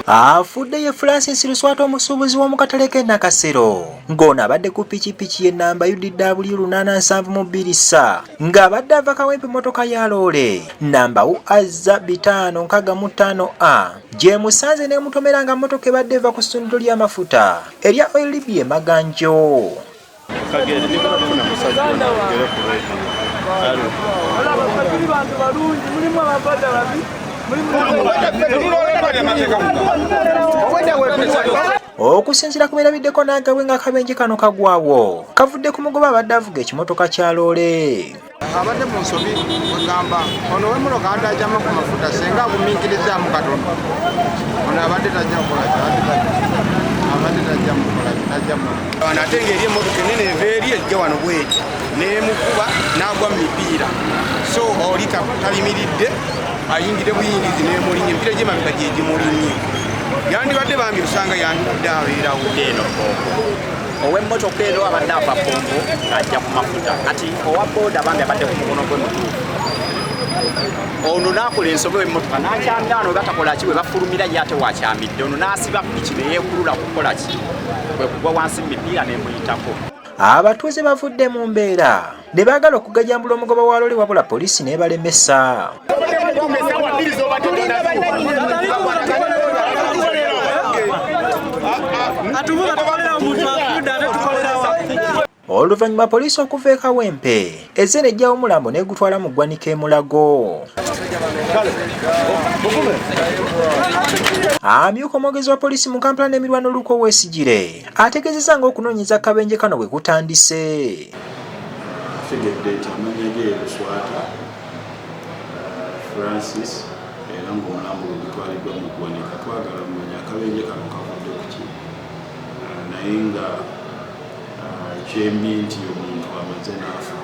Afudde ye Francis Luswata omusuubuzi w'omu katale k'e Nakasero ng'ono abadde ku pikipiki y'ennamba UDW 872 ng'abadde ava Kawempe mmotoka ya loole nnamba UAZ 565A gyemusanze n'emutomera nga mmotoka ebadde eva ku ssundiro ly'amafuta erya Oil Libya e Maganjo. Okusinziira ku birabiddeko n'agabwe ng'akabenje kano kagwawo kavudde ku mugoba abadde avuga ekimotoka kya loole. Abadde mu nsobi wegamba ono w'emmotoka adajjamu ku mafuta senga agumiikirizaamu katono ono abadde tajja kukola abadde tajja mukola tajjamu ate ng'eri emmotoka enene eva eri ejja wano bweti n'emukuba n'agwa mu mipiira so oli kalimiridde ayingire buyingizi n'emulinnya empiira gy'emabega gye gimulinnye yandibadde bambi lusanga yandibadde abeerawo eno ow'emmotoka eno abadde ava Pombo ng'ajja ku mafuta kati owa booda bambi abadde ku mukono gw'emutuufu ono n'akola ensobe w'emmotoka n'akyamira wano batakola ki we bafulumira ye ate wakyamidde ono n'asiba piki ne yeekulula kukola ki kwe kugwa wansi mu mipiira n'emuyitako. Abatuuze bavudde mu mbeera ne baagala okugajambula omugoba wa loole wabula poliisi n'ebalemesa. Oluvannyuma poliisi okuva e Kawempe ezze n'ejjawo omulambo n'egutwala mu ggwanika e Mulago. Amyuka omwogezi wa poliisi mu Kampala n'emirwano Luko Wesigire ategeezezza ng'okunoonyeza akabenje kano bwe kutandise. Francis era ng'omulambo gwe gutwaliddwa mu ggwanika twagala kumanya akabenje kano kavudde ku ki naye nga kyembi nti omuntu amaze n'afa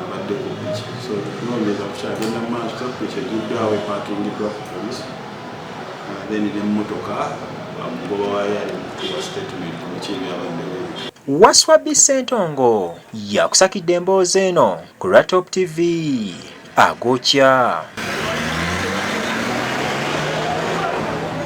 abadde ku piki so tunoonyeza kukyagenda mu maaso piki ejjudde awo epaakingiddwa ku polisi then n'emmotoka omugoba waayo ali mu kutuwa statement ku biki ebyabaddewo. Waswabi Ssentongo yakusakidde emboozi eno ku Ratop TV agokya.